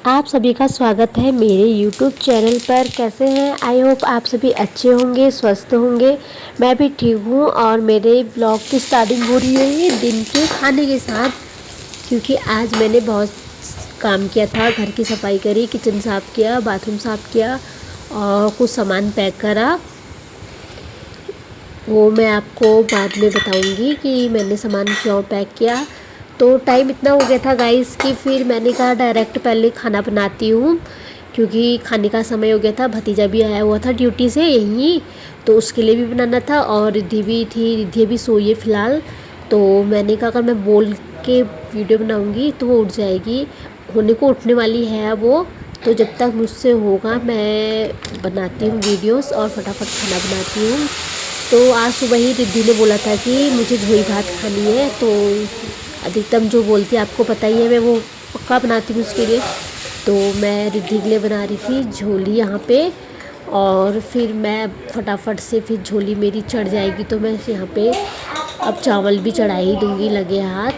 आप सभी का स्वागत है मेरे YouTube चैनल पर। कैसे हैं? आई होप आप सभी अच्छे होंगे, स्वस्थ होंगे। मैं भी ठीक हूँ और मेरे ब्लॉग की स्टार्टिंग हो रही है दिन के खाने के साथ, क्योंकि आज मैंने बहुत काम किया था। घर की सफाई करी, किचन साफ़ किया, बाथरूम साफ़ किया और कुछ सामान पैक करा। वो मैं आपको बाद में बताऊंगी कि मैंने सामान क्यों पैक किया। तो टाइम इतना हो गया था गाइस कि फिर मैंने कहा डायरेक्ट पहले खाना बनाती हूँ, क्योंकि खाने का समय हो गया था। भतीजा भी आया हुआ था ड्यूटी से यहीं, तो उसके लिए भी बनाना था और रिद्धि भी थी। रिद्धि भी सोई है फ़िलहाल। तो मैंने कहा अगर मैं बोल के वीडियो बनाऊँगी तो वो उठ जाएगी, होने को उठने वाली है वो। तो जब तक मुझसे होगा मैं बनाती हूँ वीडियोस और फटाफट खाना बनाती हूँ। तो आज सुबह ही रिद्धि ने बोला था कि मुझे झोई भात खानी है, तो अधिकतम जो बोलती है आपको पता ही है, मैं वो पक्का बनाती हूँ उसके लिए। तो मैं रिद्धि के लिए बना रही थी झोली यहाँ पे, और फिर मैं फटाफट से फिर झोली मेरी चढ़ जाएगी तो मैं यहाँ पे अब चावल भी चढ़ा ही दूँगी लगे हाथ,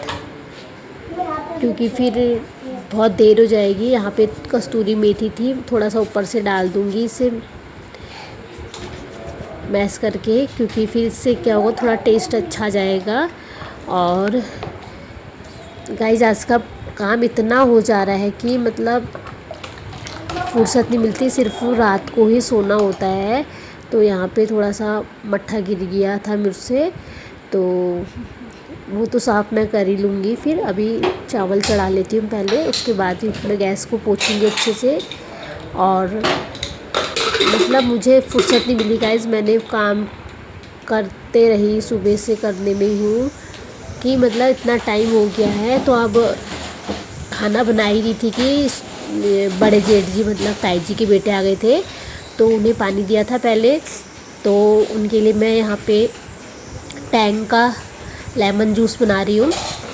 क्योंकि फिर बहुत देर हो जाएगी। यहाँ पे कस्तूरी मेथी थी, थोड़ा सा ऊपर से डाल दूँगी इसे मैश करके, क्योंकि फिर इससे क्या होगा, थोड़ा टेस्ट अच्छा जाएगा। और गाइस आज का काम इतना हो जा रहा है कि मतलब फुर्सत नहीं मिलती, सिर्फ रात को ही सोना होता है। तो यहाँ पे थोड़ा सा मट्ठा गिर गया था मुझसे, तो वो तो साफ़ मैं कर ही लूँगी। फिर अभी चावल चढ़ा लेती हूँ पहले, उसके बाद ही मैं गैस को पोंछूँगी अच्छे से। और मतलब मुझे फुर्सत नहीं मिली गाइस, मैंने काम करते रही, सुबह से करने में हूँ कि मतलब इतना टाइम हो गया है। तो अब खाना बना ही रही थी कि बड़े जेठ जी मतलब ताई जी के बेटे आ गए थे, तो उन्हें पानी दिया था पहले। तो उनके लिए मैं यहाँ पे टैंग का लेमन जूस बना रही हूँ।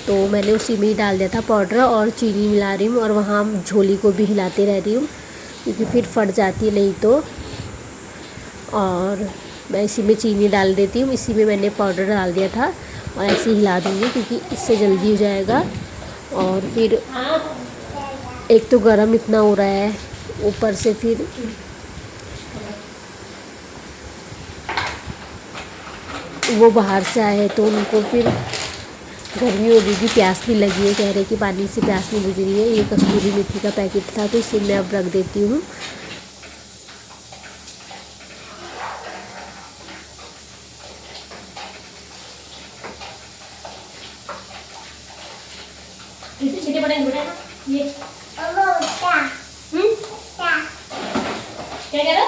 तो मैंने उसी में ही डाल दिया था पाउडर और चीनी मिला रही हूँ, और वहाँ झोली को भी हिलाते रह रही हूँ क्योंकि फिर फट जाती है नहीं तो। और मैं इसी में चीनी डाल देती हूँ, इसी में मैंने पाउडर डाल दिया था, और ऐसे ही हिला दूँगी क्योंकि इससे जल्दी हो जाएगा। और फिर एक तो गरम इतना हो रहा है, ऊपर से फिर वो बाहर से आए हैं तो उनको फिर गर्मी हो रही थी, प्यास भी लगी है, कह रहे कि पानी से प्यास नहीं बुझ रही है। ये कस्तूरी मेथी का पैकेट था तो इसे मैं अब रख देती हूँ। ये क्या कह रहा?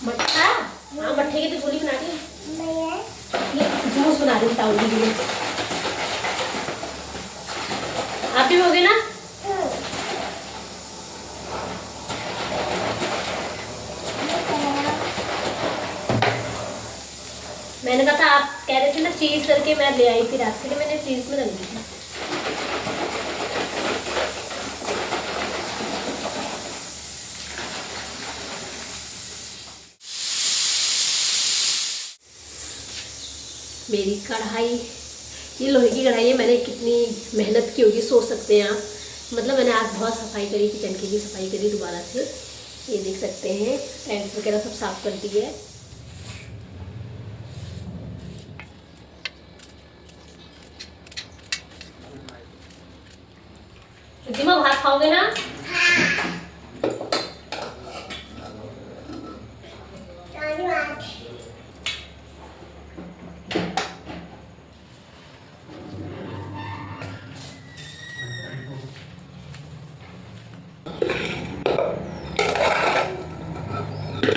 मट्ठा? हाँ मट्ठे की तो गोली बना दी, ये जूस बना रही बताऊँ के लिए। आप भी हो गए ना? मैंने कहा था, आप कह रहे थे ना चीज करके मैं ले आई, फिर आपके लिए मैंने चीज में रख दी थी। मेरी कढ़ाई, ये लोहे की कढ़ाई है। मैंने कितनी मेहनत की होगी सोच सकते हैं आप। मतलब मैंने आज बहुत सफाई करी, किचन की भी सफाई करी दोबारा से, ये देख सकते हैं, टाइल्स वगैरह सब साफ कर दी है। दिमाग भात खाओगे ना?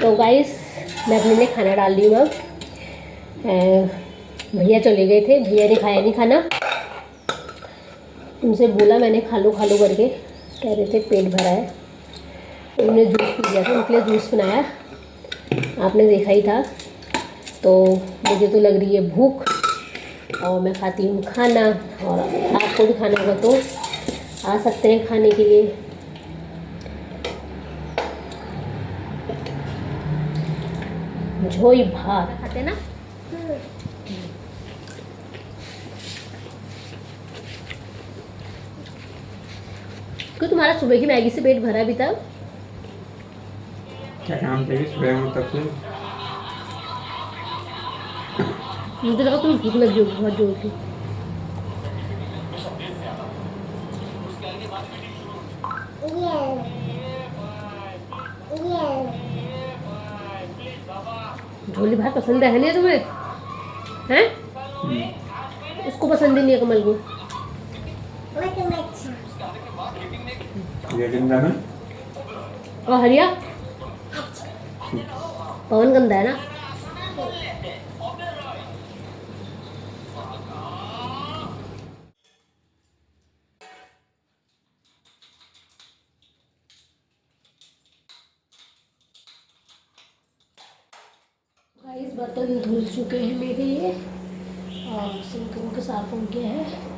तो गाइस मैं अपने लिए खाना डाल रही हूँ अब। भैया चले गए थे, भैया ने खाया नहीं खाना, उनसे बोला मैंने खा लो करके, कह रहे थे पेट भरा है। उन्होंने जूस पी लिया था, उनके लिए जूस बनाया, आपने देखा ही था। तो मुझे तो लग रही है भूख और मैं खाती हूँ खाना, और आपको भी खाना होगा तो आ सकते हैं खाने के लिए। झोई भात खाते ना। क्यों तुम्हारा सुबह की मैगी से पेट भरा भी था? क्या काम था सुबह में तब से? मुझे लगा तुम्हें भूख लगी होगी बहुत जोर की। झोली भात पसंद है नहीं तुम्हें? हैं? उसको पसंद ही नहीं है कमल को। और हरिया पवन गंदा है ना। गाइस बर्तन धुल चुके हैं मेरे ये और सिंक के साफ हो गया है।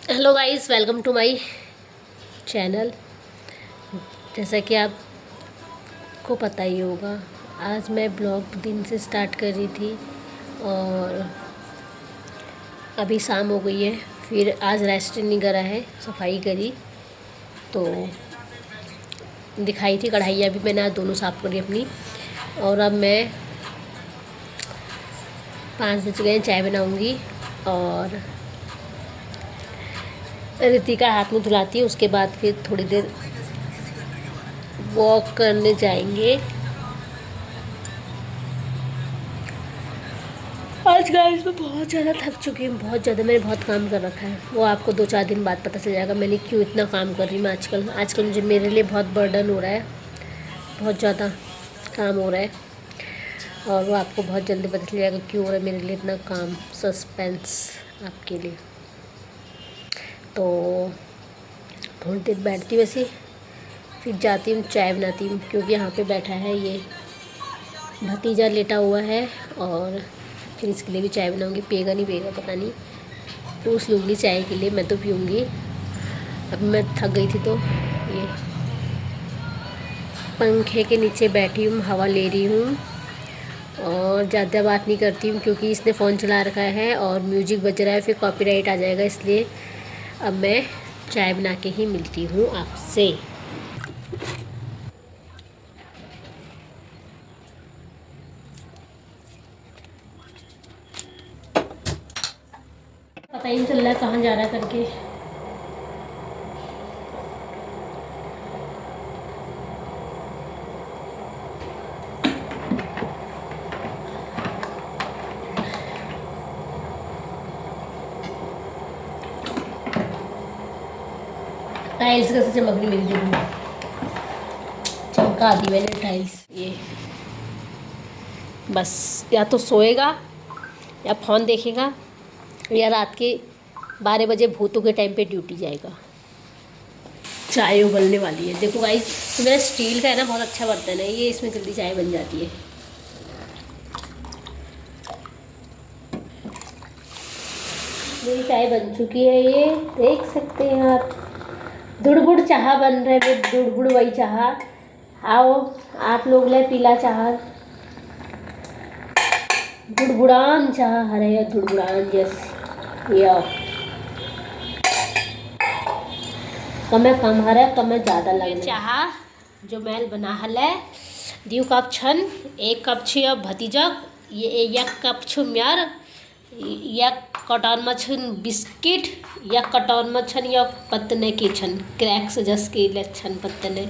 Hello guys, welcome to my channel. जैसा कि आपको पता ही होगा, आज मैं ब्लॉग दिन से स्टार्ट कर रही थी और अभी शाम हो गई है। फिर आज रेस्ट नहीं करा है, सफाई करी तो दिखाई थी। कढ़ाइयाँ भी मैंने आज दोनों साफ़ करी अपनी। और अब मैं 5 बज गए, चाय बनाऊँगी और रितिका हाथ में धुलाती है। उसके बाद फिर थोड़ी देर वॉक करने जाएंगे। आज गाइस मैं बहुत ज़्यादा थक चुकी हूँ, बहुत ज़्यादा। मैंने बहुत काम कर रखा है, वो आपको 2-4 दिन बाद पता चल जाएगा मैंने क्यों इतना काम कर रही हूँ आजकल मुझे मेरे लिए बहुत बर्डन हो रहा है, बहुत ज़्यादा काम हो रहा है और वो आपको बहुत जल्दी पता चल जाएगा क्यों हो रहा है मेरे लिए इतना काम। सस्पेंस आपके लिए। तो थोड़ी देर बैठती वैसे, फिर जाती हूँ चाय बनाती हूँ, क्योंकि यहाँ पे बैठा है ये भतीजा लेटा हुआ है और फिर इसके लिए भी चाय बनाऊँगी। पिएगा नहीं पिएगा पता नहीं, पूछ लूँगी चाय के लिए। मैं तो पीऊँगी। अब मैं थक गई थी तो ये पंखे के नीचे बैठी हूँ, हवा ले रही हूँ और ज़्यादा बात नहीं करती हूँ क्योंकि इसने फ़ोन चला रखा है और म्यूजिक बज रहा है, फिर कॉपीराइट आ जाएगा। इसलिए अब मैं चाय बना के ही मिलती हूँ आपसे। पता ही नहीं चल रहा है कहाँ जा रहा है करके। टाइल्स कैसे चमक रही मेरी, देखो चमका दी मैंने टाइल्स। ये बस या तो सोएगा या फ़ोन देखेगा या रात के 12 बजे भूतों के टाइम पे ड्यूटी जाएगा। चाय उबलने वाली है, देखो गाइस। तो मेरा स्टील का है ना, बहुत अच्छा बर्तन है ये, इसमें जल्दी चाय बन जाती है। मेरी चाय बन चुकी है, ये देख सकते हैं आप। दुड़बुड़ चाह बन रहे हैं, दुड़बुड़ वही चाह। आओ आप लोग ले पीला चाह, दुड़बुड़ान चाह हरे दुड़बुड़ान जैसे। ये कम हरे कम ज़्यादा लगे चाह जो मैल बना हले दीव कप छन 1 कप छ भतीजा, ये 1 कप छु म्यार, 1 कटोर में छन बिस्किट, 1 कटोर में छन या पत्तने के छन क्रैक्स जस के ले छन पत्तने।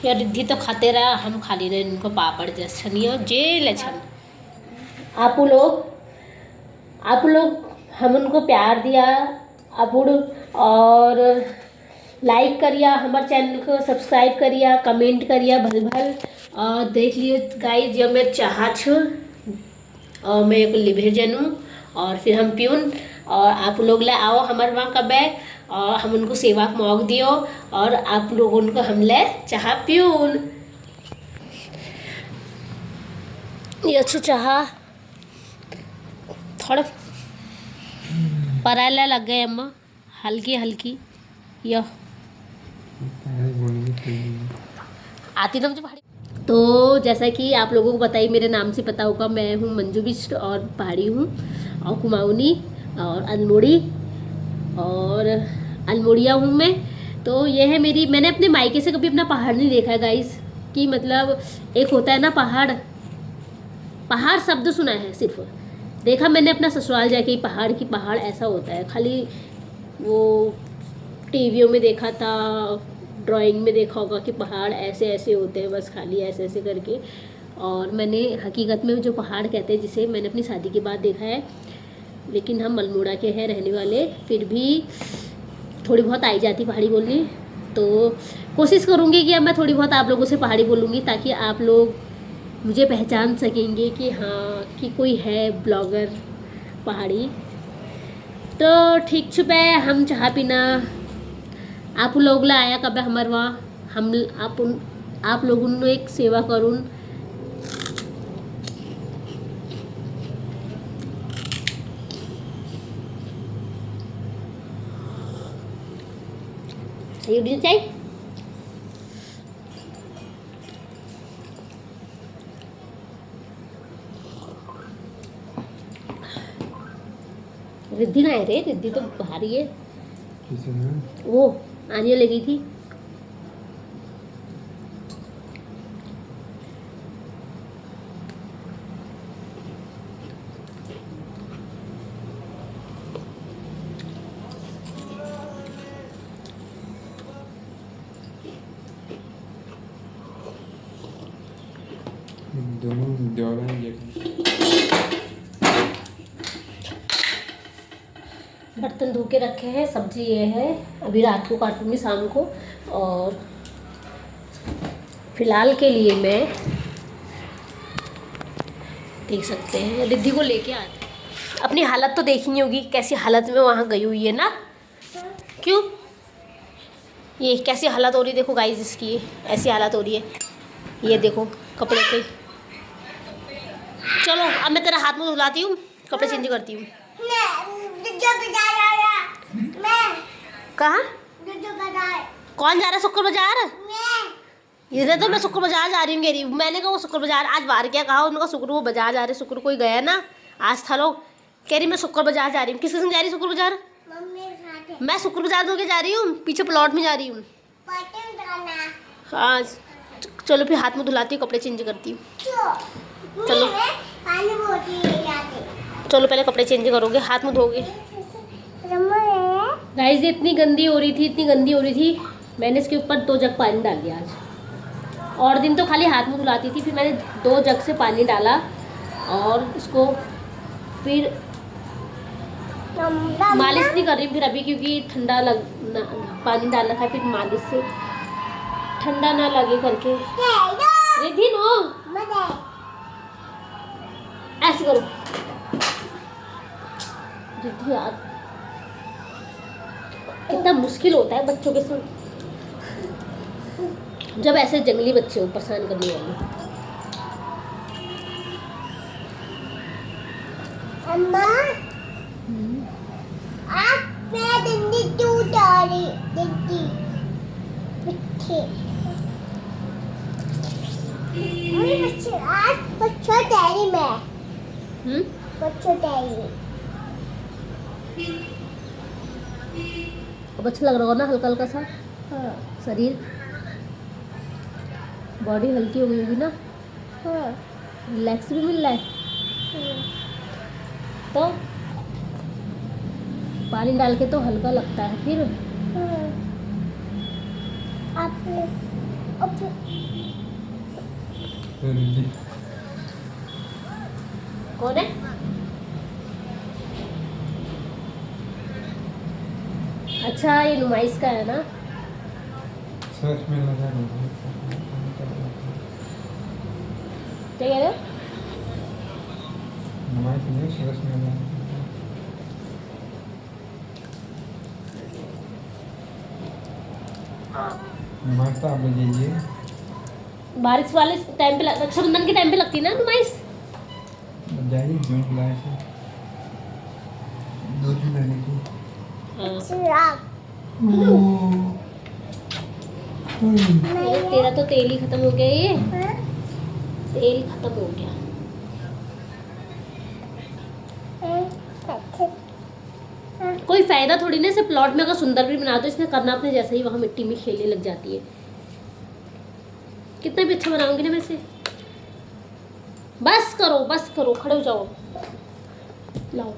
या रिद्धि तो खाते रहा, हम खा ली रहे इनको पापड़ जस छन या जे ले छन। आप लोग हम उनको प्यार दिया अपुड़ और लाइक करिया, हमारे चैनल को सब्सक्राइब करिया, कमेंट करिया भल भल। और देख लिए गाइस जो मैं चाह छु और मैं एक लिभे जनू और फिर हम प्यून और आप लोग ले आओ हमारे वहाँ कब है और हम उनको सेवा मौक दियो और आप लोगों को हम ले चाह पियून ये अच्छी चाह थोड़ा पराला लग गए अम्मा हल्की हल्की यह आती ना मुझे पहाड़ी। तो जैसा कि आप लोगों को पता ही मेरे नाम से पता होगा, मैं हूँ मंजू बिष्ट और पहाड़ी हूँ और कुमाऊनी और अल्मोड़ी और अल्मोड़िया हूँ मैं। तो ये है मेरी, मैंने अपने मायके से कभी अपना पहाड़ नहीं देखा है गाइस, कि मतलब एक होता है ना पहाड़, पहाड़ शब्द सुना है सिर्फ, देखा मैंने अपना ससुराल जाके पहाड़ की पहाड़ ऐसा होता है, खाली वो टीवियों में देखा था, ड्राइंग में देखा होगा कि पहाड़ ऐसे ऐसे होते हैं बस खाली ऐसे ऐसे करके। और मैंने हकीकत में जो पहाड़ कहते हैं जिसे मैंने अपनी शादी के बाद देखा है। लेकिन हम अल्मोड़ा के हैं रहने वाले, फिर भी थोड़ी बहुत आई जाती पहाड़ी बोलनी, तो कोशिश करूँगी कि अब मैं थोड़ी बहुत आप लोगों से पहाड़ी बोलूँगी ताकि आप लोग मुझे पहचान सकेंगे कि हाँ कि कोई है ब्लॉगर पहाड़ी। तो ठीक छुपे हम चाह पीना आप लोग ला आया कब हमारे वहाँ हम आप लोगों ने एक सेवा करूँ। चाहिए चाहिए रिद्धि ना है रे, रिद्धि तो भारी है, वो आने लगी थी। दोनों दौड़ा बर्तन धो के रखे हैं, सब्जी ये है, अभी रात को काटूंगी शाम को। और फिलहाल के लिए मैं देख सकते हैं रिद्धि को लेके आते, अपनी हालत तो देखनी होगी कैसी हालत में वहाँ गई हुई है ना, क्यों ये कैसी हालत हो रही है देखो गाइस, इसकी ऐसी हालत हो रही है, ये देखो कपड़े पे। चलो अब मैं तेरा हाथ मुँह धुलाती हूँ, कपड़े चेंज करती हूँ। कहाँ कौन जा रहा है शुक्र बाजार? इधर तो मैं शुक्र बाजार जा रही हूँ, कह मैंने कहा वो शुक्र बाजार आज बाहर क्या कहा उनका, शुक्र वो बाजार जा रहे, शुक्र कोई गया ना आज था लोग, कह रही मैं शुक्र बाजार जा रही हूँ। किसके संग जा रही शुक्र बाजार? मैं शुक्र बाजार होके जा रही हूँ, पीछे प्लॉट में जा रही हूँ। हाँ चलो फिर हाथ में धुलाती हूँ, कपड़े चेंज करती हूँ। चलो चलो पहले कपड़े चेंज करोगे, हाथ मुँह धोगे। गाइस ये इतनी गंदी हो रही थी, इतनी गंदी हो रही थी, मैंने इसके ऊपर 2 जग पानी डाल दिया आज। और दिन तो खाली हाथ मुँह धुलाती थी, फिर मैंने 2 जग से पानी डाला और इसको फिर मालिश नहीं कर रही फिर अभी, क्योंकि ठंडा पानी डाला था, फिर मालिश से ठंडा ना लगे करके। रिद्धि नो ऐसे करो रिद्धि यार, कितना मुश्किल होता है बच्चों के साथ जब ऐसे जंगली बच्चे हो परेशान करने वाले। अम्मा आज मैं दंडी टूट आ रही दंडी बच्चे अरे बच्चे आज बच्चा डैडी में बच्चा डैडी अब अच्छा लग रहा होगा ना हल्का हल्का सा शरीर, बॉडी हल्की हो गई होगी ना, रिलैक्स भी मिल रहा है। तो पानी डाल के तो हल्का लगता है फिर। कौन है? अच्छा ये नुमाइश का है ना, सच में लगा क्या कह रहे हो? नुमाइश नहीं, सच में लगा नुमाइश तो आप ले जाइए। बारिश वाले टाइम पे रक्षाबंधन के टाइम पे लगती है ना नुमाइश। जाइए जून जुलाई से 2 दिन रहने की। तेरा तो तेल ही खत्म हो गया, ये तेल खत्म हो गया। कोई फायदा थोड़ी ना, इसे प्लॉट में अगर सुंदर भी बना दो, इसने करना अपने जैसे ही वहाँ मिट्टी में खेलने लग जाती है। कितना भी अच्छा बनाऊंगी ना मैं इसे। बस करो, खड़े हो जाओ। लाओ,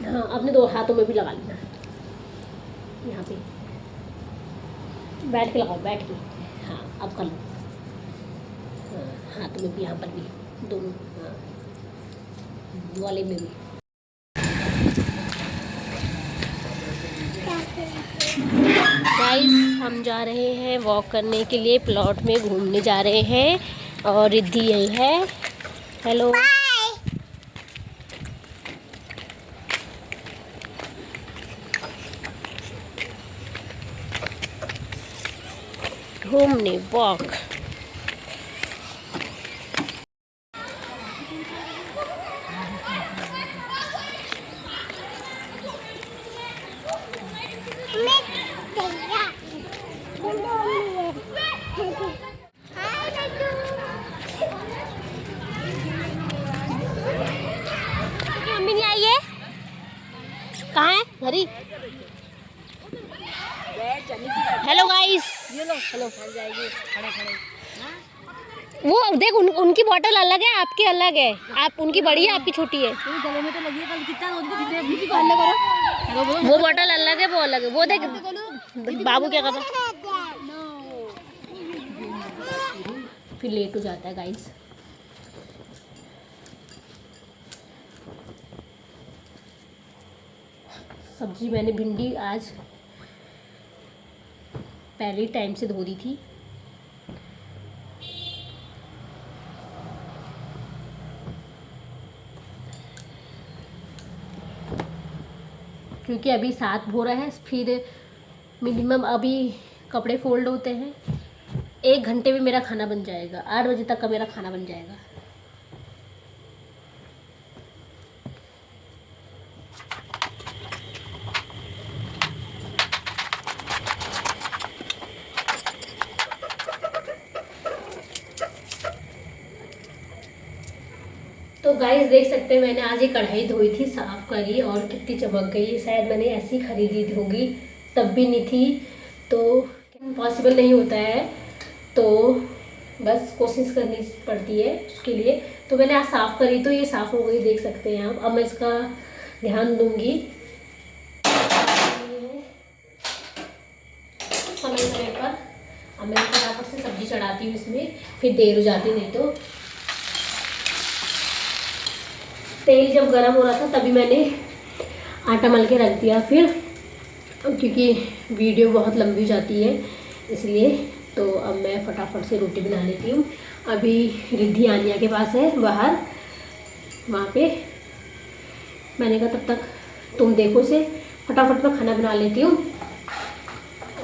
हाँ अपने 2 हाथों में भी लगा लेना, यहाँ पे बैठ के लगाओ, बैठ के। हाँ अब कर लो, हाँ हाथों में भी, यहाँ पर भी, दोनों, हाँ वाले में भी। गाइस हम जा रहे हैं वॉक करने के लिए, प्लॉट में घूमने जा रहे हैं और रिद्धि यही है। हेलो घूमने वॉक। मम्मी नहीं आई है, कहाँ है घरी। Hello guys, hello. वो देख उनकी बोतल अलग है, आपकी अलग है। आप उनकी बड़ी है, आपकी छोटी है। गले में तो लगी है, कल कितना वो बोतल अलग है, वो अलग है। वो देख बाबू क्या कर रहा है, फिर लेट हो जाता है गाइस। सब्जी मैंने भिंडी आज पहले ही टाइम से धो दी थी। क्योंकि अभी 7 हो रहा है, फिर मिनिमम अभी कपड़े फोल्ड होते हैं, 1 घंटे में मेरा खाना बन जाएगा। 8 बजे तक का मेरा खाना बन जाएगा। तो गाइस देख सकते हैं, मैंने आज ये कढ़ाई धोई थी, साफ़ करी और कितनी चमक गई। शायद मैंने ऐसी खरीदी होगी, तब भी नहीं थी, तो पॉसिबल नहीं होता है, तो बस कोशिश करनी पड़ती है उसके लिए। तो मैंने आज साफ़ करी तो ये साफ़ हो गई, देख सकते हैं आप। अब मैं इसका ध्यान दूंगी समय समय पर। अब मैं फटाफट से सब्जी चढ़ाती हूँ इसमें, फिर देर हो जाती, नहीं तो। तेल जब गर्म हो रहा था तभी मैंने आटा मल के रख दिया, फिर क्योंकि वीडियो बहुत लंबी हो जाती है इसलिए। तो अब मैं फटाफट से रोटी बना लेती हूँ। अभी रिद्धि आनिया के पास है बाहर, वहाँ पे मैंने कहा तब तक तुम देखो से फटाफट मैं खाना बना लेती हूँ।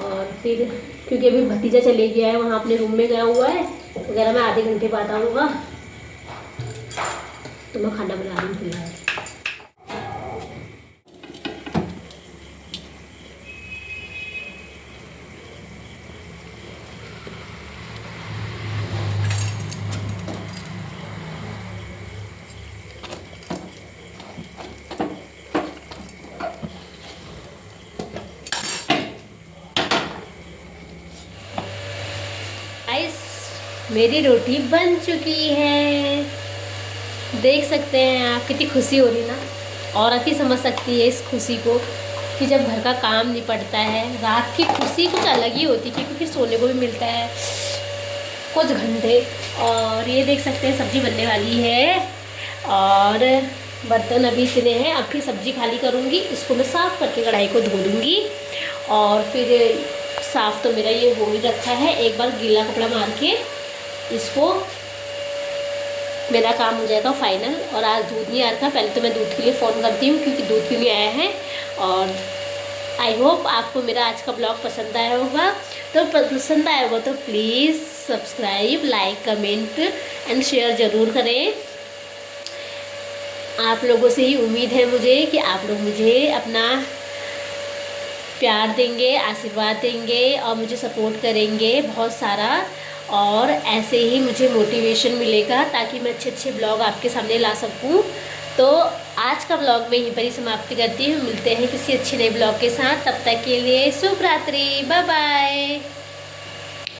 और फिर क्योंकि अभी भतीजा चले गया है, वहाँ अपने रूम में गया हुआ है वगैरह, मैं आधे घंटे बाद आऊँगा, तो मैं खाना बना रही हूँ फिलहाल। गाइस मेरी रोटी बन चुकी है, देख सकते हैं आप। कितनी खुशी हो रही ना, औरत ही समझ सकती है इस खुशी को, कि जब घर का काम निपटता है, रात की खुशी कुछ अलग ही होती है, क्योंकि फिर सोने को भी मिलता है कुछ घंटे। और ये देख सकते हैं सब्जी बनने वाली है और बर्तन अभी इतने हैं। अब फिर सब्जी खाली करूँगी, इसको मैं साफ़ करके कढ़ाई को धो दूँगी और फिर साफ़ तो मेरा ये हो ही रखा है, एक बार गीला कपड़ा मार के इसको मेरा काम हो जाएगा फाइनल। और आज दूध नहीं आ रहा था, पहले तो मैं दूध के लिए फ़ोन करती हूँ क्योंकि दूध के लिए आया है। और आई होप आपको मेरा आज का ब्लॉग पसंद आया होगा। तो पसंद आया होगा तो please subscribe, like, comment and share ज़रूर करें। आप लोगों से ही उम्मीद है मुझे कि आप लोग मुझे अपना प्यार देंगे, आशीर्वाद देंगे और मुझे सपोर्ट करेंगे बहुत सारा, और ऐसे ही मुझे मोटिवेशन मिलेगा ताकि मैं अच्छे अच्छे ब्लॉग आपके सामने ला सकूं। तो आज का ब्लॉग मैं यहीं पर ही समाप्ति करती हूँ। मिलते हैं किसी अच्छे नए ब्लॉग के साथ, तब तक के लिए शुभ रात्रि, बाय बाय।